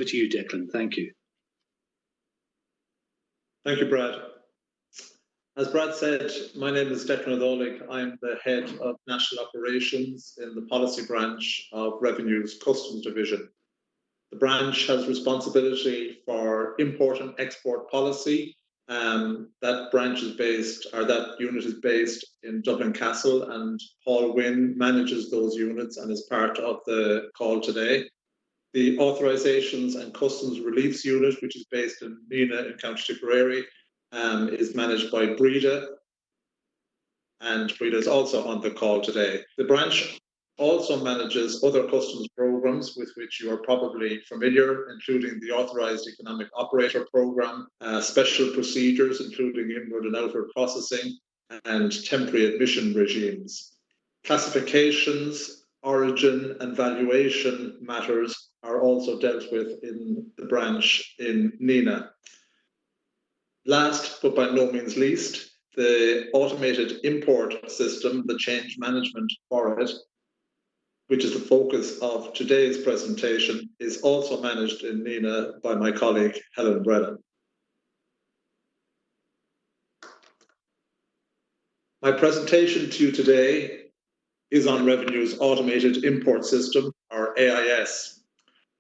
to you, Declan. Thank you. Thank you, Brad. As Brad said, my name is Declan. I'm the head of national operations in the policy branch of Revenue's Customs Division. The branch has responsibility for import and export policy. That unit is based in Dublin Castle, and Paul Wynne manages those units and is part of the call today. The Authorisations and Customs Reliefs Unit, which is based in Nina in County Tipperary, is managed by Breda, and Breda is also on the call today. The branch also manages other customs programs with which you are probably familiar, including the Authorised Economic Operator Programme, special procedures, including inward and outward processing, and temporary admission regimes. Classifications, origin, and valuation matters are also dealt with in the branch in Nina. Last, but by no means least, the automated import system, the change management for it, which is the focus of today's presentation, is also managed in Nina by my colleague, Helen Brennan. My presentation to you today is on Revenue's automated import system, or AIS.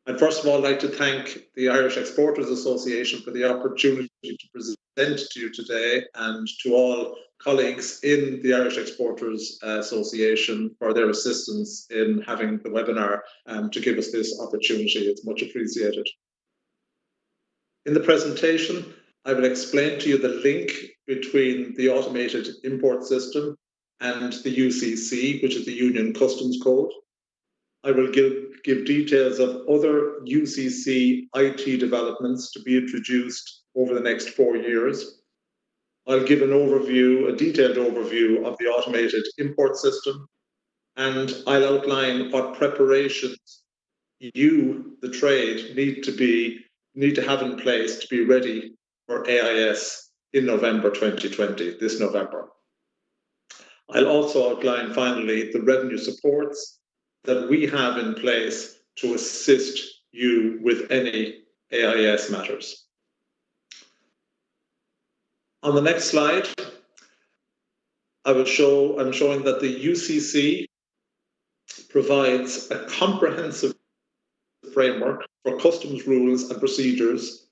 I'd first of all like to thank the Irish Exporters Association for the opportunity to present to you today, and to all colleagues in the Irish Exporters Association for their assistance in having the webinar to give us this opportunity. It's much appreciated. In the presentation, I will explain to you the link between the automated import system and the UCC, which is the Union Customs Code. I will give details of other UCC IT developments to be introduced over the next 4 years. I'll give a detailed overview of the automated import system, and I'll outline what preparations you, the trade, need to have in place to be ready for AIS in November 2020, this November. I'll also outline finally the revenue supports that we have in place to assist you with any AIS matters. On the next slide, I'm showing that the UCC provides a comprehensive framework for customs rules and procedures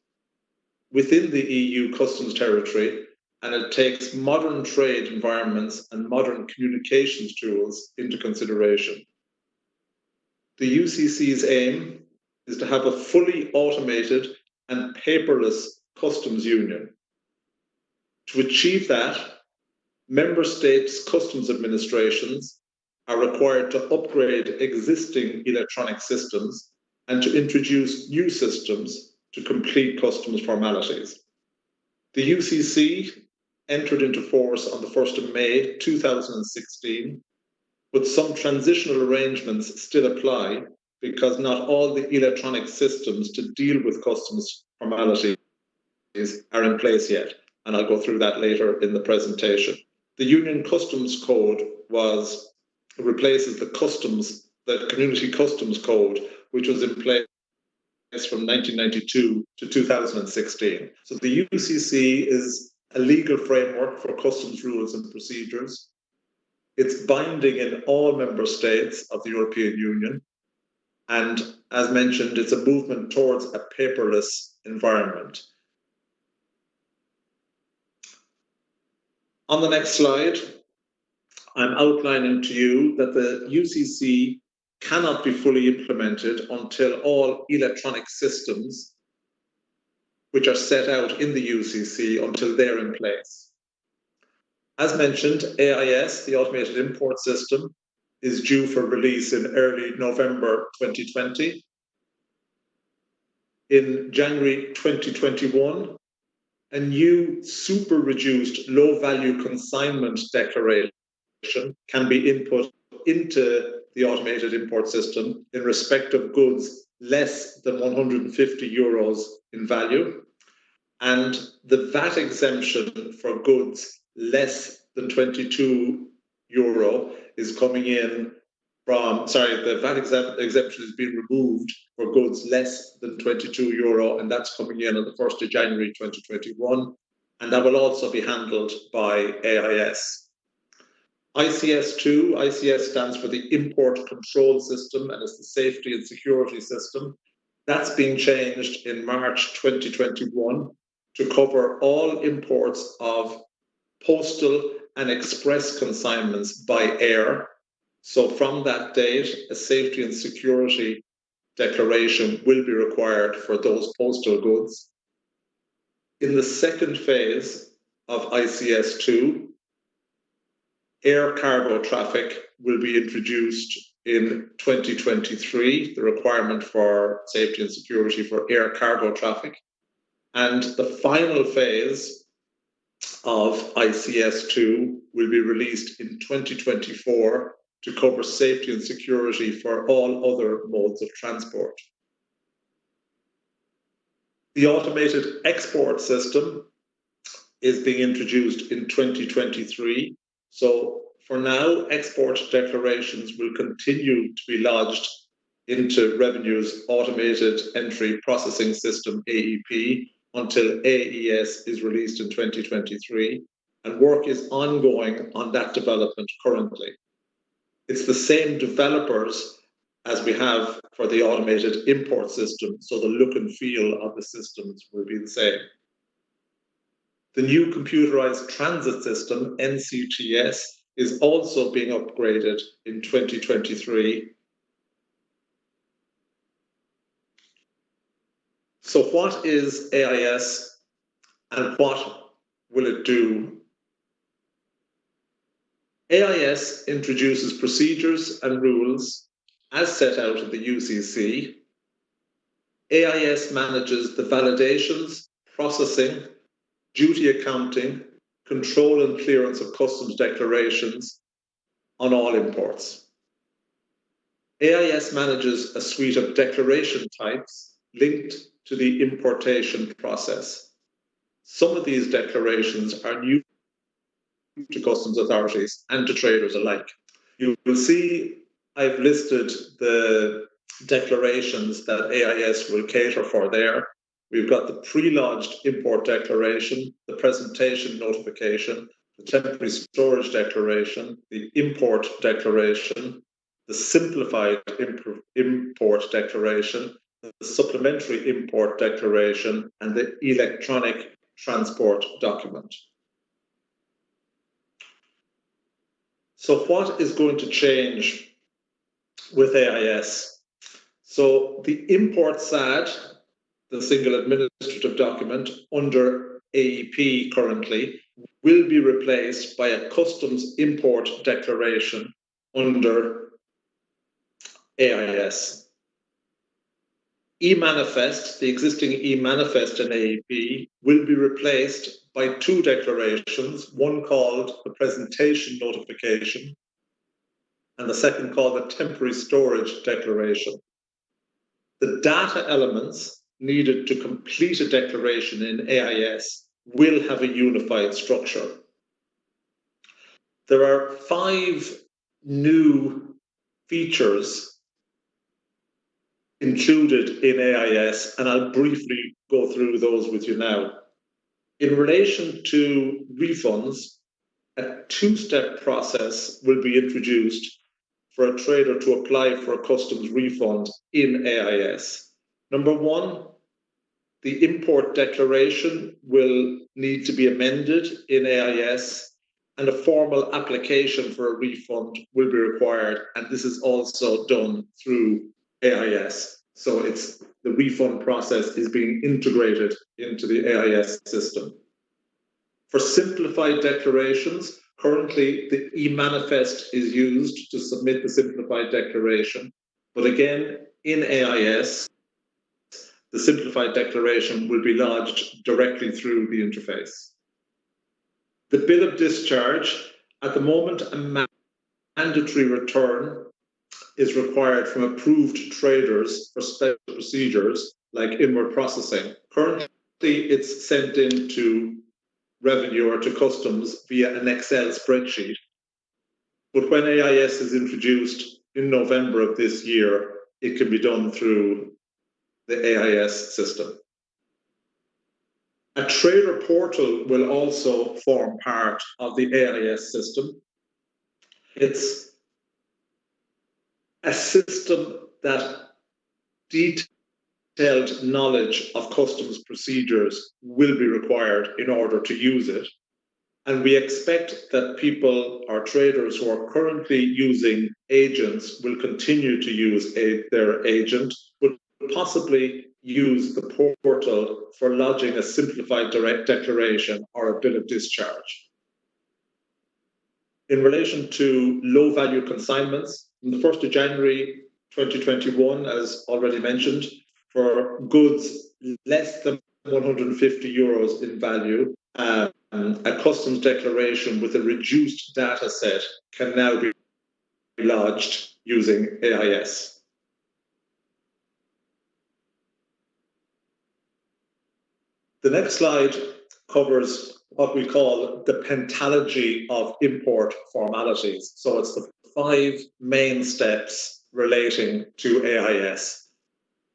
within the EU customs territory, and it takes modern trade environments and modern communications tools into consideration. The UCC's aim is to have a fully automated and paperless customs union. To achieve that, member states' customs administrations are required to upgrade existing electronic systems and to introduce new systems to complete customs formalities. The UCC entered into force on the 1st of May 2016, but some transitional arrangements still apply because not all the electronic systems to deal with customs formalities are in place yet, and I'll go through that later in the presentation. The Union Customs Code replaces the Community Customs Code, which was in place from 1992 to 2016. So the UCC is a legal framework for customs rules and procedures. It's binding in all member states of the European Union. And as mentioned, it's a movement towards a paperless environment. On the next slide, I'm outlining to you that the UCC cannot be fully implemented until all electronic systems which are set out in the UCC, until they're in place. As mentioned, AIS, the Automated Import System, is due for release in early November 2020. In January 2021, a new super-reduced low-value consignment declaration can be input into the automated import system in respect of goods less than 150 euros in value, and the VAT exemption for goods less than 22 euro is coming in the VAT exemption has been removed for goods less than €22, and that's coming in on the 1st of January 2021, and that will also be handled by AIS. ICS2, ICS stands for the Import Control System, and it's the Safety and Security System. That's been changed in March 2021 to cover all imports of postal and express consignments by air. So from that date, a safety and security declaration will be required for those postal goods. In the second phase of ICS2, air cargo traffic will be introduced in 2023, the requirement for safety and security for air cargo traffic. And the final phase of ICS2 will be released in 2024 to cover safety and security for all other modes of transport. The automated export system is being introduced in 2023. So for now, export declarations will continue to be lodged into Revenue's Automated Entry Processing System, AEP, until AIS is released in 2023, and work is ongoing on that development currently. It's the same developers as we have for the automated import system, so the look and feel of the systems will be the same. The new computerized transit system, NCTS, is also being upgraded in 2023. So what is AIS and what will it do? AIS introduces procedures and rules as set out in the UCC. AIS manages the validations, processing, duty accounting, control and clearance of customs declarations on all imports. AIS manages a suite of declaration types linked to the importation process. Some of these declarations are new to customs authorities and to traders alike. You will see I've listed the declarations that AIS will cater for there. We've got the pre-lodged import declaration, the presentation notification, the temporary storage declaration, the import declaration, the simplified import declaration, the supplementary import declaration, and the electronic transport document. So what is going to change with AIS? So the import SAD, the single administrative document under AEP currently, will be replaced by a customs import declaration under AIS. E-manifest, the existing e-manifest in AEP, will be replaced by two declarations, one called the presentation notification and the second called the temporary storage declaration. The data elements needed to complete a declaration in AIS will have a unified structure. There are 5 new features included in AIS, and I'll briefly go through those with you now. In relation to refunds, a 2-step process will be introduced for a trader to apply for a customs refund in AIS. Number 1, the import declaration will need to be amended in AIS, and a formal application for a refund will be required, and this is also done through AIS. So the refund process is being integrated into the AIS system. For simplified declarations, currently the e-manifest is used to submit the simplified declaration, but again, in AIS, the simplified declaration will be lodged directly through the interface. The bill of discharge, at the moment, a mandatory return is required from approved traders for special procedures like inward processing. Currently, it's sent into Revenue or to Customs via an Excel spreadsheet. But when AIS is introduced, in November of this year, it can be done through the AIS system. A trader portal will also form part of the AIS system. It's a system that detailed knowledge of customs procedures will be required in order to use it. And we expect that people or traders who are currently using agents will continue to use their agent, but possibly use the portal for lodging a simplified direct declaration or a bill of discharge. In relation to low-value consignments, on the 1st of January 2021, as already mentioned, for goods less than 150 euros in value, a customs declaration with a reduced data set can now be lodged using AIS. The next slide covers what we call the pentalogy of import formalities. So it's the 5 main steps relating to AIS.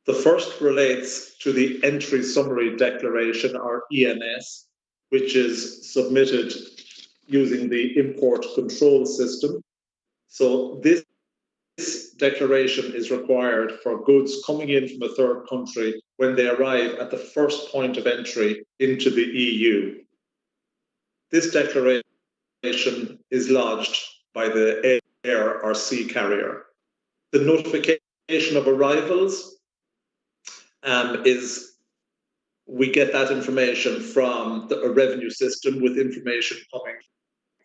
The first relates to the entry summary declaration, or ENS, which is submitted using the import control system. So this declaration is required for goods coming in from a third country when they arrive at the first point of entry into the EU. This declaration is lodged by the air or sea carrier. The notification of arrivals is, we get that information from a revenue system with information coming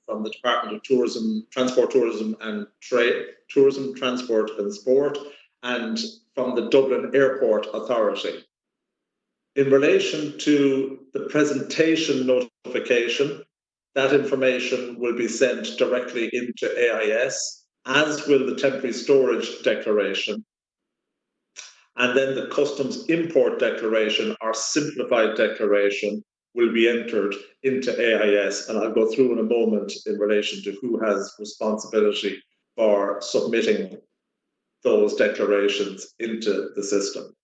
from the Department of Tourism, Transport, Tourism and Trade, Tourism, Transport and Sport, and from the Dublin Airport Authority. In relation to the presentation notification, that information will be sent directly into AIS, as will the temporary storage declaration. And then the customs import declaration, or simplified declaration, will be entered into AIS. And I'll go through in a moment in relation to who has responsibility for submitting those declarations into the system.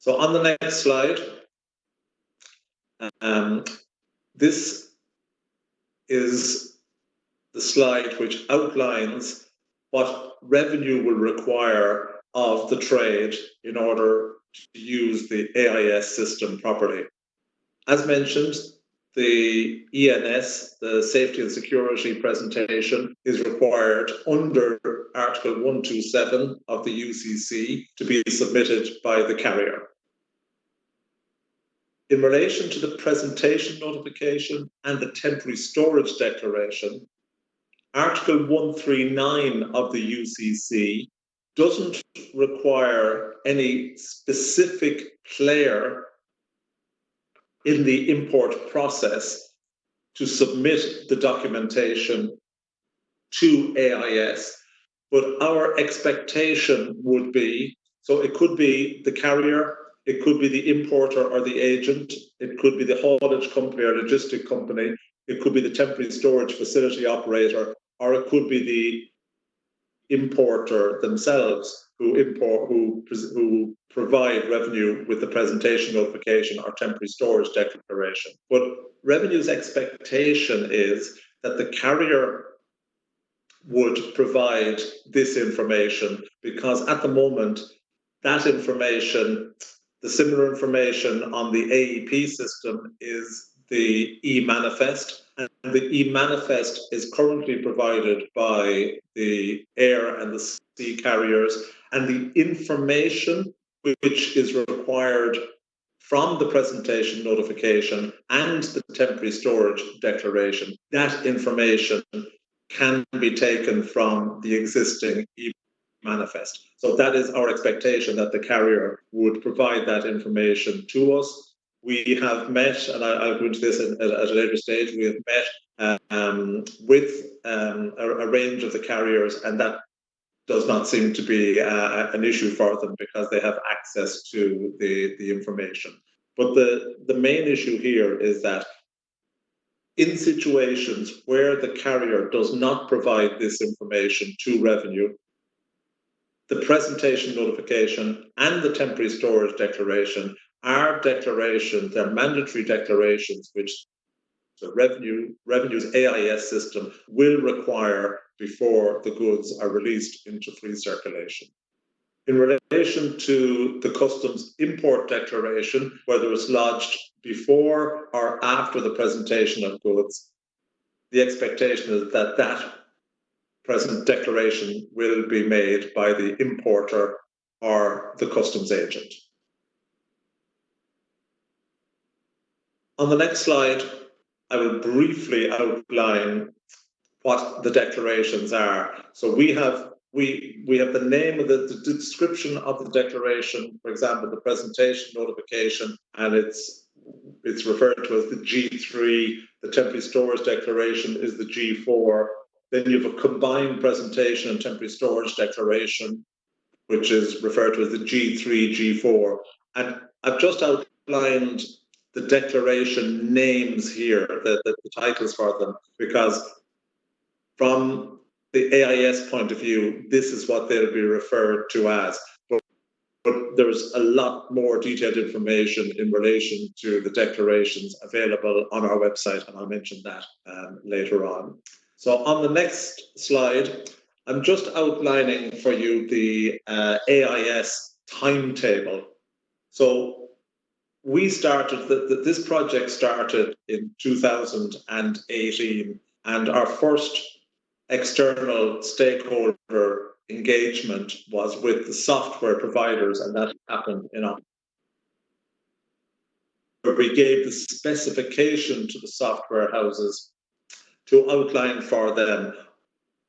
So on the next slide, this is the slide which outlines what revenue will require of the trade in order to use the AIS system properly. As mentioned, the ENS, the safety and security presentation, is required under Article 127 of the UCC to be submitted by the carrier. In relation to the presentation notification and the temporary storage declaration, Article 139 of the UCC doesn't require any specific player in the import process to submit the documentation to AIS, but our expectation would be, so it could be the carrier, it could be the importer or the agent, it could be the haulage company or logistic company, it could be the temporary storage facility operator, or it could be the importer themselves who provide revenue with the presentation notification or temporary storage declaration. But revenue's expectation is that the carrier would provide this information, because at the moment, that information, the similar information on the AEP system is the e-manifest, and the e-manifest is currently provided by the air and the sea carriers, and the information which is required from the presentation notification and the temporary storage declaration, that information can be taken from the existing e-manifest. So that is our expectation, that the carrier would provide that information to us. We have met, and I'll go into this at a later stage, we have met with a range of the carriers, and that does not seem to be an issue for them because they have access to the information. But the main issue here is that in situations where the carrier does not provide this information to revenue, the presentation notification and the temporary storage declaration are declarations, they're mandatory declarations which the revenue's AIS system will require before the goods are released into free circulation. In relation to the customs import declaration, whether it's lodged before or after the presentation of goods, the expectation is that that present declaration will be made by the importer or the customs agent. On the next slide, I will briefly outline what the declarations are. So we have the name of the description of the declaration, for example, the presentation notification, and it's referred to as the G3. The temporary storage declaration is the G4. Then you have a combined presentation and temporary storage declaration, which is referred to as the G3, G4. And I've just outlined the declaration names here, the titles for them, because from the AIS point of view, this is what they'll be referred to as. But there's a lot more detailed information in relation to the declarations available on our website, and I'll mention that later on. So on the next slide, I'm just outlining for you the AIS timetable. So we started, this project started in 2018, and our first external stakeholder engagement was with the software providers, and that happened in October. We gave the specification to the software houses to outline for them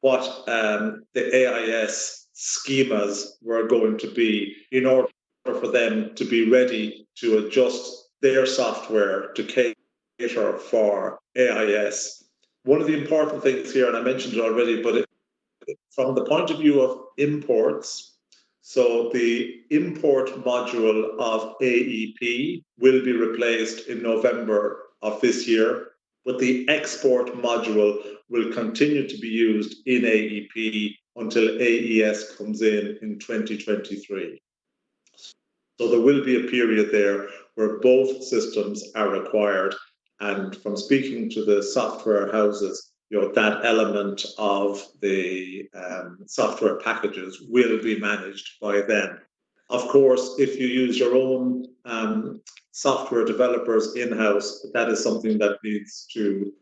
what the AIS schemas were going to be in order for them to be ready to adjust their software to cater for AIS. One of the important things here, and I mentioned it already, but from the point of view of imports, so the import module of AEP will be replaced in November of this year, but the export module will continue to be used in AEP until AES comes in 2023. So there will be a period there where both systems are required. And from speaking to the software houses, that element of the software packages will be managed by them. Of course, if you use your own software developers in-house, that is something that needs to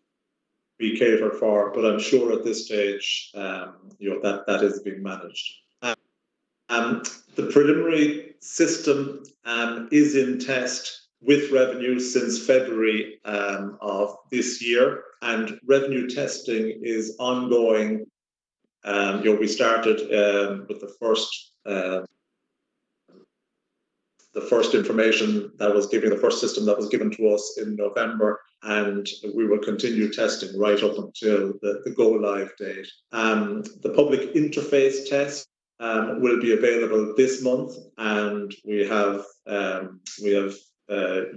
be catered for. But I'm sure at this stage, that is being managed. The preliminary system is in test with revenue since February of this year, and revenue testing is ongoing. We started with the first information that was given, the first system that was given to us in November, and we will continue testing right up until the go live date. The public interface test will be available this month, and we have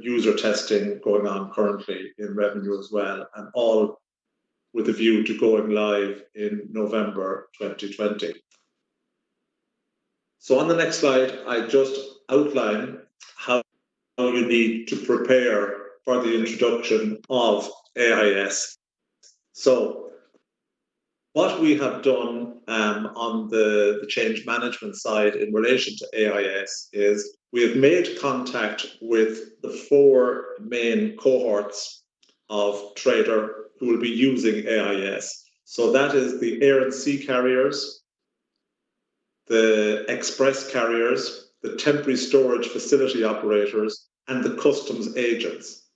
user testing going on currently in revenue as well, and all with a view to going live in November 2020. So on the next slide, I just outline how you need to prepare for the introduction of AIS. So what we have done on the change management side in relation to AIS is we have made contact with the 4 main cohorts of trader who will be using AIS. So that is the air and sea carriers, the express carriers, the temporary storage facility operators, and the customs agents.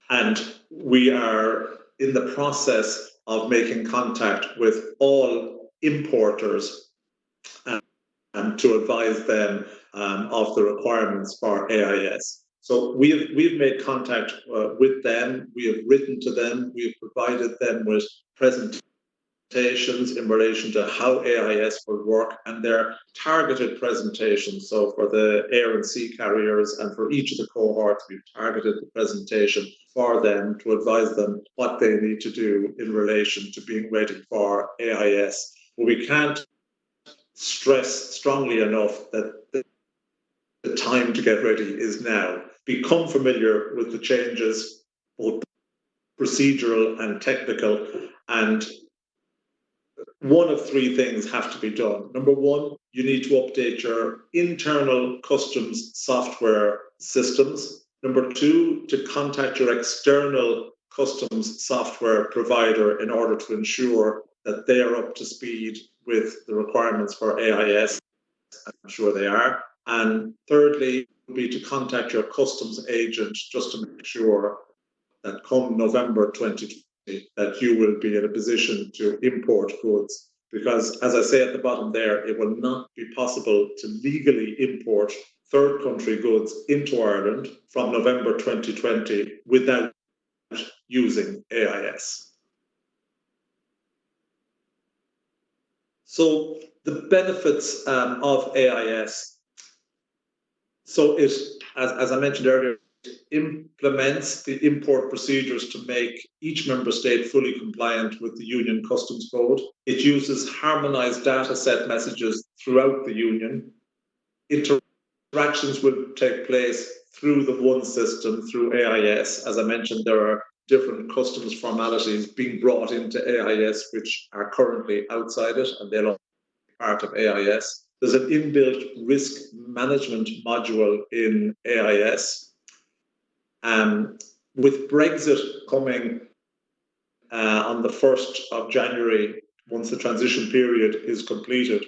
And we are in the process of making contact with all importers and to advise them of the requirements for AIS. So we've made contact with them, we have written to them, we have provided them with presentations in relation to how AIS will work and their targeted presentations. So for the air and sea carriers and for each of the cohorts, we've targeted the presentation for them to advise them what they need to do in relation to being ready for AIS. But we can't stress strongly enough that the time to get ready is now. Become familiar with the changes, both procedural and technical, and one of three things have to be done. Number one, you need to update your internal customs software systems. Number two, to contact your external customs software provider in order to ensure that they are up to speed with the requirements for AIS. I'm sure they are. And thirdly, would be to contact your customs agent just to make sure that come November 2020, that you will be in a position to import goods. Because, as I say at the bottom there, it will not be possible to legally import third country goods into Ireland from November 2020 without using AIS. So the benefits of AIS, so it, as I mentioned earlier, implements the import procedures to make each member state fully compliant with the Union Customs Code. It uses harmonized data set messages throughout the Union. Interactions will take place through the one system, through AIS. As I mentioned, there are different customs formalities being brought into AIS which are currently outside it, and they'll all be part of AIS. There's an inbuilt risk management module in AIS. With Brexit coming on the 1st of January, once the transition period is completed,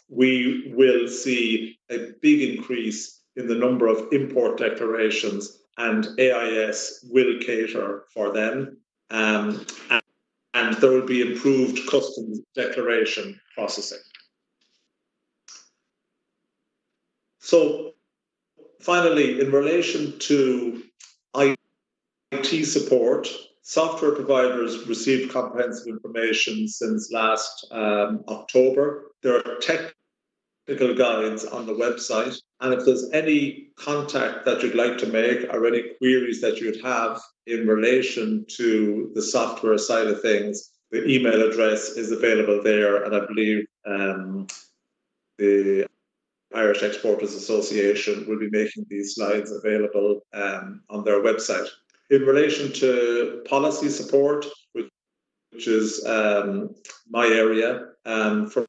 we will see a big increase in the number of import declarations, and AIS will cater for them. And there will be improved customs declaration processing. So finally, in relation to IT support, software providers received comprehensive information since last October. There are technical guides on the website, and if there's any contact that you'd like to make or any queries that you'd have in relation to the software side of things, the email address is available there, and I believe the Irish Exporters Association will be making these slides available on their website. In relation to policy support, which is my area, for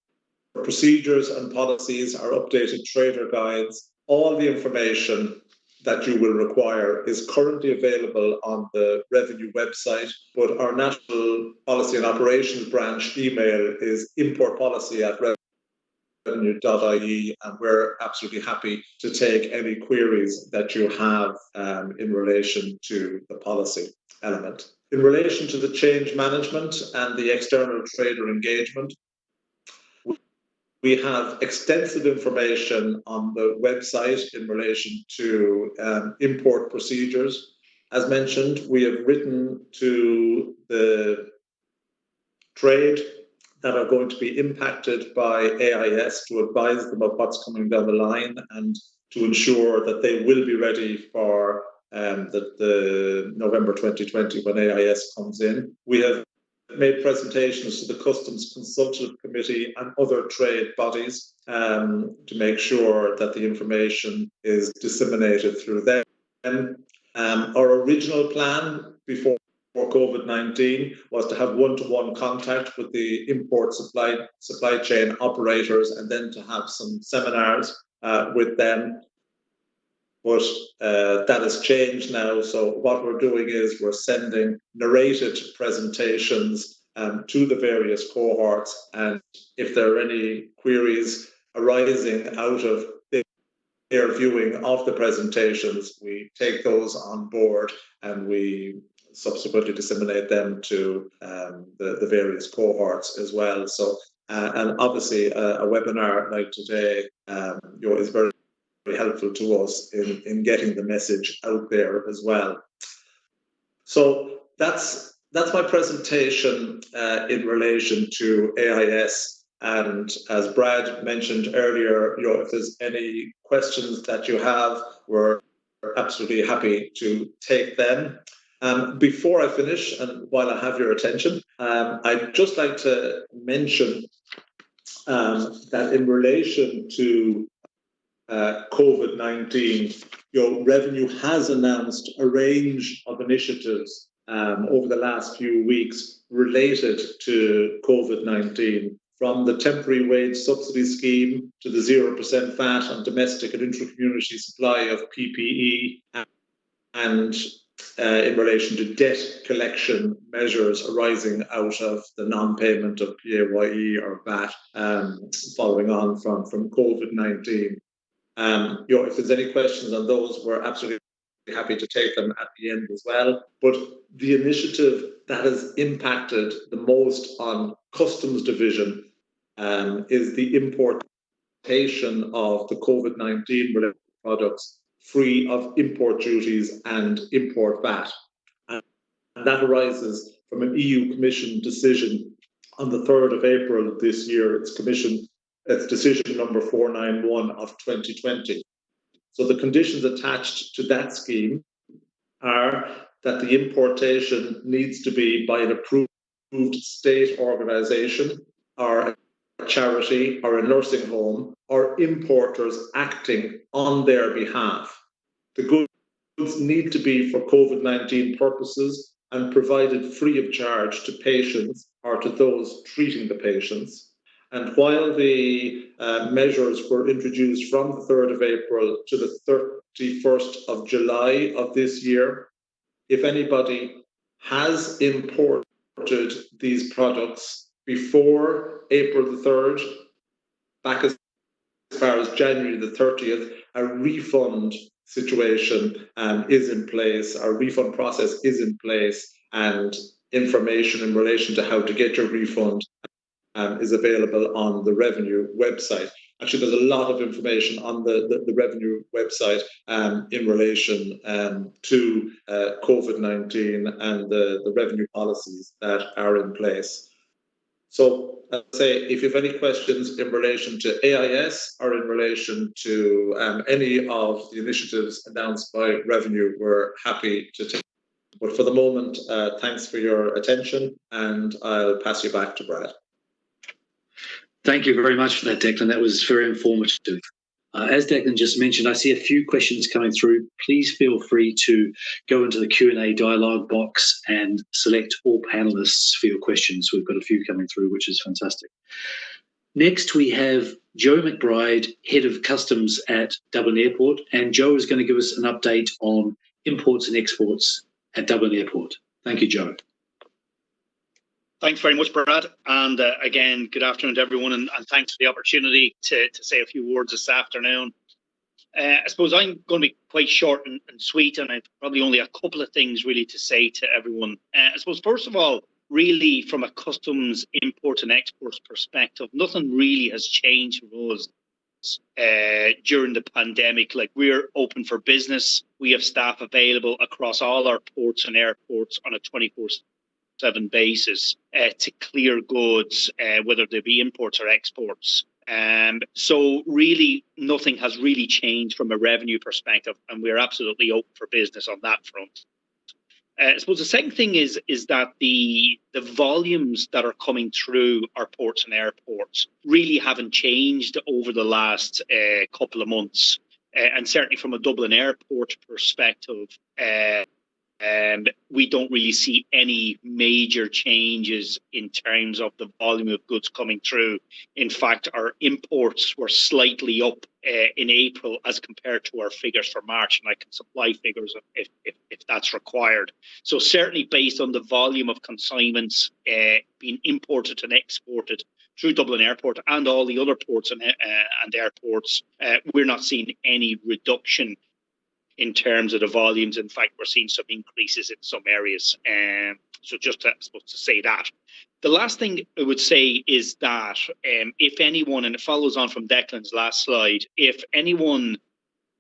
procedures and policies, our updated trader guides, all the information that you will require is currently available on the Revenue website, but our National Policy and Operations branch email is importpolicy@revenue.ie, and we're absolutely happy to take any queries that you have in relation to the policy element. In relation to the change management and the external trader engagement, we have extensive information on the website in relation to import procedures. As mentioned, we have written to the trade that are going to be impacted by AIS to advise them of what's coming down the line and to ensure that they will be ready for the November 2020 when AIS comes in. We have made presentations to the Customs Consultative Committee and other trade bodies to make sure that the information is disseminated through them. Our original plan before COVID-19 was to have one-to-one contact with the import supply chain operators and then to have some seminars with them. But that has changed now. So what we're doing is we're sending narrated presentations to the various cohorts. And if there are any queries arising out of their viewing of the presentations, we take those on board and we subsequently disseminate them to the various cohorts as well. So, and obviously a webinar like today is very helpful to us in getting the message out there as well. So that's my presentation in relation to AIS. And as Brad mentioned earlier, if there's any questions that you have, we're absolutely happy to take them. Before I finish, and while I have your attention, I'd just like to mention that in relation to COVID-19, revenue has announced a range of initiatives over the last few weeks related to COVID-19, from the temporary wage subsidy scheme to the 0% VAT on domestic and intra-community supply of PPE, and in relation to debt collection measures arising out of the non-payment of PAYE or VAT following on from COVID-19. If there's any questions on those, we're absolutely happy to take them at the end as well. But the initiative that has impacted the most on Customs Division is the importation of the COVID-19 related products free of import duties and import VAT. And that arises from an EU Commission decision on the 3rd of April this year. It's decision number 491 of 2020. So the conditions attached to that scheme are that the importation needs to be by an approved state organisation or a charity or a nursing home or importers acting on their behalf. The goods need to be for COVID-19 purposes and provided free of charge to patients or to those treating the patients. And while the measures were introduced from the 3rd of April to the 31st of July of this year, if anybody has imported these products before April the 3rd, back as far as January the 30th, a refund situation is in place, our refund process is in place, and information in relation to how to get your refund is available on the Revenue website. Actually, there's a lot of information on the Revenue website in relation to COVID-19 and the revenue policies that are in place. So, I'll say, if you have any questions in relation to AIS or in relation to any of the initiatives announced by Revenue, we're happy to take. But for the moment, thanks for your attention, and I'll pass you back to Brad. Thank you very much for that, Declan. That was very informative. As Declan just mentioned, I see a few questions coming through. Please feel free to go into the Q&A dialogue box and select all panelists for your questions. We've got a few coming through, which is fantastic. Next, we have Joe McBride, Head of Customs at Dublin Airport, and Joe is going to give us an update on imports and exports at Dublin Airport. Thank you, Joe. Thanks very much, Brad. And again, good afternoon to everyone, and thanks for the opportunity to say a few words this afternoon. I suppose I'm going to be quite short and sweet, and I've probably only a couple of things really to say to everyone. I suppose, first of all, really from a customs imports and exports perspective, nothing really has changed for us during the pandemic. Like, we're open for business. We have staff available across all our ports and airports on a 24/7 basis to clear goods, whether they be imports or exports. So really nothing has really changed from a revenue perspective, and we're absolutely open for business on that front. I suppose the second thing is that the volumes that are coming through our ports and airports really haven't changed over the last couple of months. And certainly from a Dublin Airport perspective, we don't really see any major changes in terms of the volume of goods coming through. In fact, our imports were slightly up in April as compared to our figures for March, and I can supply figures if that's required. So certainly based on the volume of consignments being imported and exported through Dublin Airport and all the other ports and airports, we're not seeing any reduction in terms of the volumes. In fact, we're seeing some increases in some areas. So just to say that. The last thing I would say is that if anyone, and it follows on from Declan's last slide, if anyone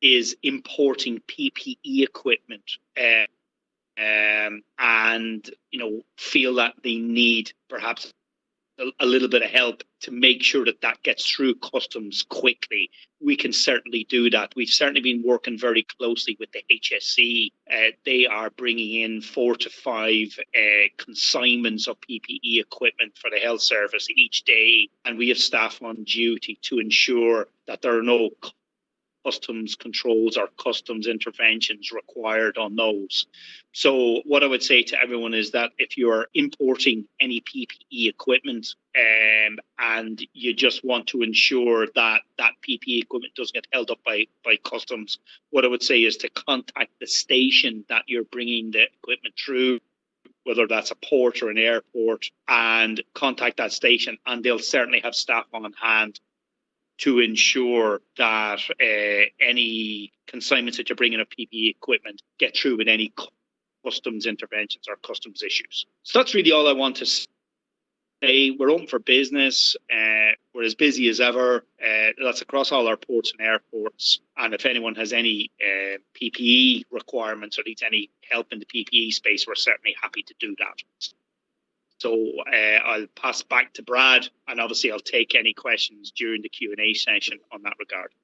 is importing PPE equipment and feel that they need perhaps a little bit of help to make sure that that gets through customs quickly, we can certainly do that. We've certainly been working very closely with the HSE. They are bringing in 4 to 5 consignments of PPE equipment for the health service each day, and we have staff on duty to ensure that there are no customs controls or customs interventions required on those. So what I would say to everyone is that if you're importing any PPE equipment and you just want to ensure that that PPE equipment doesn't get held up by customs, what I would say is to contact the station that you're bringing the equipment through, whether that's a port or an airport, and contact that station, and they'll certainly have staff on hand to ensure that any consignments that you're bringing of PPE equipment get through with any customs interventions or customs issues. So that's really all I want to say. We're open for business. We're as busy as ever. That's across all our ports and airports. And if anyone has any PPE requirements or needs any help in the PPE space, we're certainly happy to do that. So I'll pass back to Brad, and obviously I'll take any questions during the Q&A session on that regard.